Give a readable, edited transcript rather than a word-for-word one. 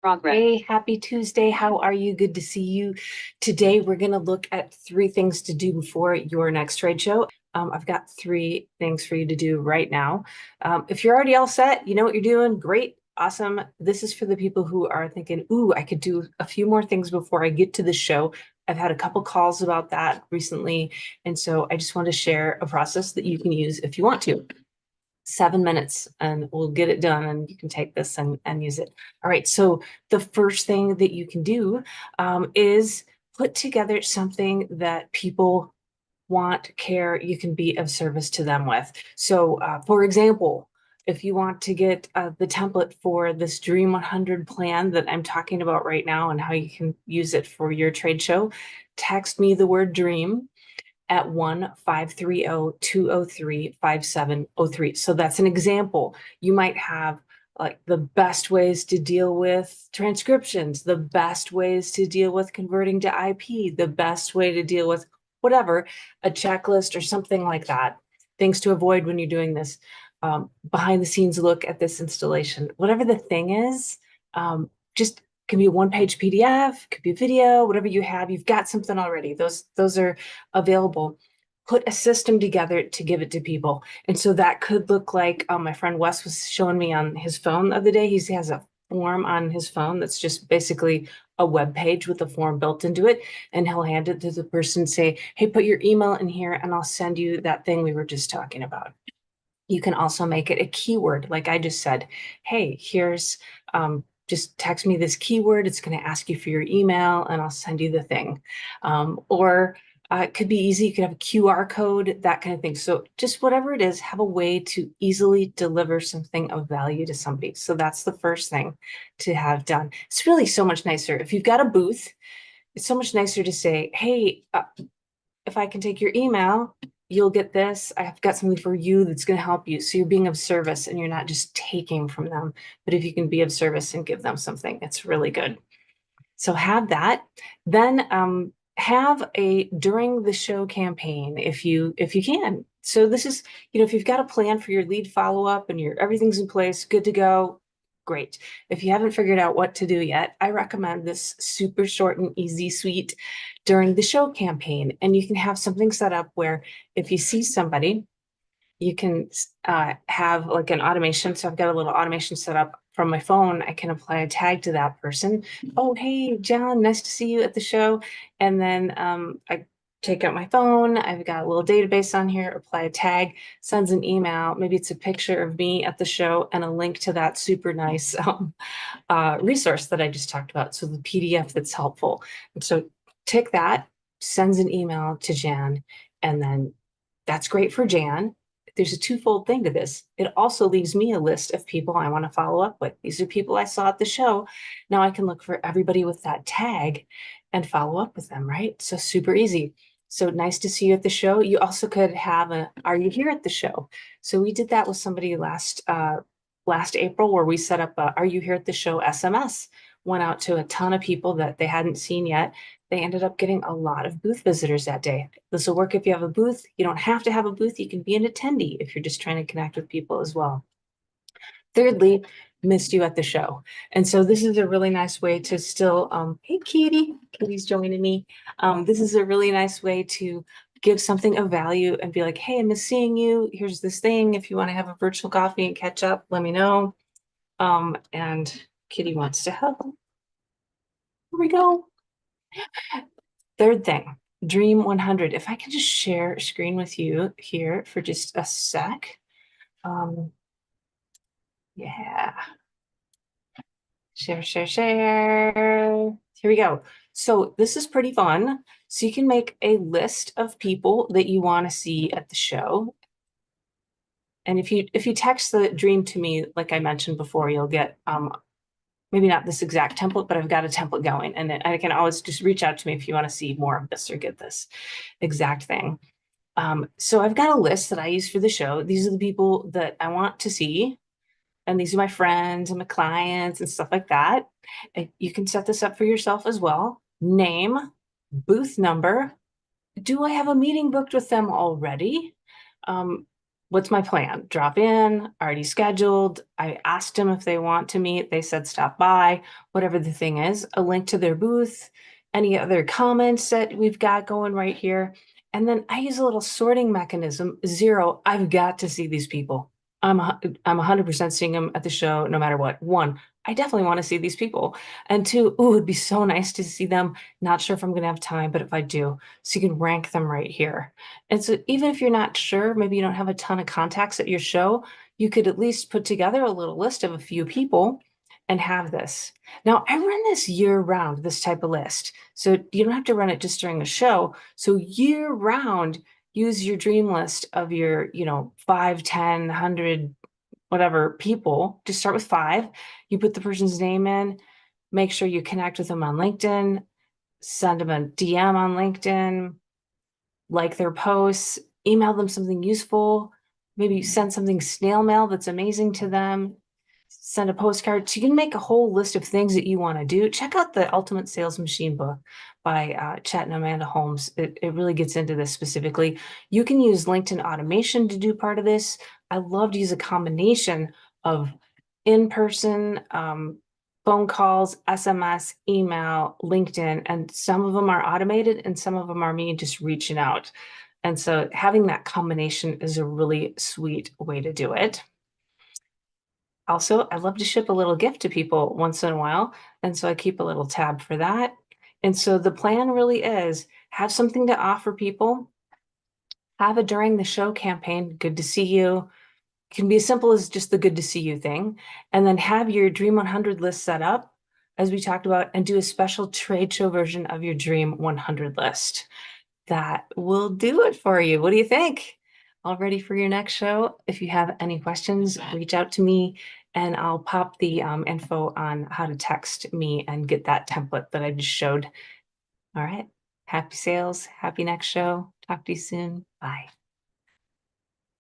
Progress. Hey, happy Tuesday. How are you? Good to see you. Today, we're going to look at 3 things to do before your next trade show. I've got 3 things for you to do right now. If you're already all set, you know what you're doing. Great. Awesome. This is for the people who are thinking, ooh, I could do a few more things before I get to the show. I've had a couple calls about that recently. And so I just want to share a process that you can use if you want to. 7 minutes and we'll get it done, and you can take this and use it. All right, so the first thing that you can do is put together something that people want, care, you can be of service to them with. So for example, if you want to get the template for this Dream 100 plan that I'm talking about right now and how you can use it for your trade show, text me the word dream at 1-530-203-5703. So that's an example. You might have like the best ways to deal with transcriptions, the best ways to deal with converting to IP, the best way to deal with whatever, a checklist or something like that. Things to avoid when you're doing this. Behind the scenes look at this installation. Whatever the thing is, just can be a one-page PDF, could be a video, whatever you have, you've got something already. Those are available. Put a system together to give it to people. And so that could look like my friend Wes was showing me on his phone the other day. He has a form on his phone that's just basically a web page with a form built into it. And he'll hand it to the person, say, hey, put your email in here and I'll send you that thing we were just talking about. You can also make it a keyword, like I just said. Hey, here's just text me this keyword. It's going to ask you for your email and I'll send you the thing. Or it could be easy. You could have a QR code, that kind of thing. So just whatever it is, have a way to easily deliver something of value to somebody. So that's the first thing to have done. It's really so much nicer. If you've got a booth, it's so much nicer to say, hey, if I can take your email, you'll get this. I've got something for you that's going to help you. So you're being of service and you're not just taking from them. But if you can be of service and give them something, it's really good. So have that. Then have a during the show campaign if you can. So this is, if you've got a plan for your lead follow-up and everything's in place, good to go, great. If you haven't figured out what to do yet, I recommend this super short and easy suite during the show campaign. And you can have something set up where if you see somebody, you can have like an automation. So I've got a little automation set up from my phone. I can apply a tag to that person. Oh, hey, John, nice to see you at the show. And then I take out my phone. I've got a little database on here, apply a tag, sends an email. Maybe it's a picture of me at the show and a link to that super nice resource that I just talked about. So the PDF that's helpful. And so tick that, sends an email to Jan, and then that's great for Jan. There's a twofold thing to this. It also leaves me a list of people I want to follow up with. These are people I saw at the show. Now I can look for everybody with that tag and follow up with them, right? So super easy. So nice to see you at the show. You also could have are you here at the show? So we did that with somebody last April where we set up a are you here at the show SMS. Went out to a ton of people that they hadn't seen yet. They ended up getting a lot of booth visitors that day. This will work if you have a booth. You don't have to have a booth. You can be an attendee if you're just trying to connect with people as well. Thirdly, missed you at the show. And so this is a really nice way to still, hey, Kitty's joining me. This is a really nice way to give something of value and be like, hey, I miss seeing you. Here's this thing. If you want to have a virtual coffee and catch up, let me know. And Kitty wants to help. Here we go. Third thing, Dream 100. If I can just share screen with you here for just a sec. Yeah. Share, share, share. Here we go. So this is pretty fun. So you can make a list of people that you want to see at the show. And if you text the dream to me, like I mentioned before, you'll get maybe not this exact template, but I've got a template going, and I can always just reach out to me if you want to see more of this or get this exact thing. So I've got a list that I use for the show. These are the people that I want to see, and these are my friends and my clients and stuff like that. And you can set this up for yourself as well. Name, booth number. Do I have a meeting booked with them already? what's my plan? Drop in, already scheduled. I asked them if they want to meet. They said stop by, whatever the thing is, a link to their booth, any other comments that we've got going right here. And then I use a little sorting mechanism. 0, I've got to see these people. I'm 100% seeing them at the show no matter what. 1, I definitely want to see these people. And 2, ooh, it'd be so nice to see them. Not sure if I'm going to have time, but if I do, so you can rank them right here. And so even if you're not sure, maybe you don't have a ton of contacts at your show, you could at least put together a little list of a few people and have this. Now, I run this year round, this type of list. So you don't have to run it just during a show. So year round, use your dream list of your, 5, 10, 100, whatever people. Just start with 5. You put the person's name in, make sure you connect with them on LinkedIn, send them a DM on LinkedIn, like their posts, email them something useful, maybe send something snail mail that's amazing to them, send a postcard. So you can make a whole list of things that you want to do. Check out the Ultimate Sales Machine book by Chet and Amanda Holmes. It really gets into this specifically. You can use LinkedIn automation to do part of this. I love to use a combination of in-person phone calls, SMS, email, LinkedIn, and some of them are automated and some of them are me just reaching out. And so having that combination is a really sweet way to do it. Also, I love to ship a little gift to people once in a while. And so I keep a little tab for that. And so the plan really is have something to offer people, have a during the show campaign, good to see you. Can be as simple as just the good to see you thing. And then have your Dream 100 list set up, as we talked about, and do a special trade show version of your Dream 100 list. That will do it for you. What do you think? All ready for your next show? If you have any questions, reach out to me and I'll pop the info on how to text me and get that template that I just showed. All right. Happy sales. Happy next show. Talk to you soon. Bye.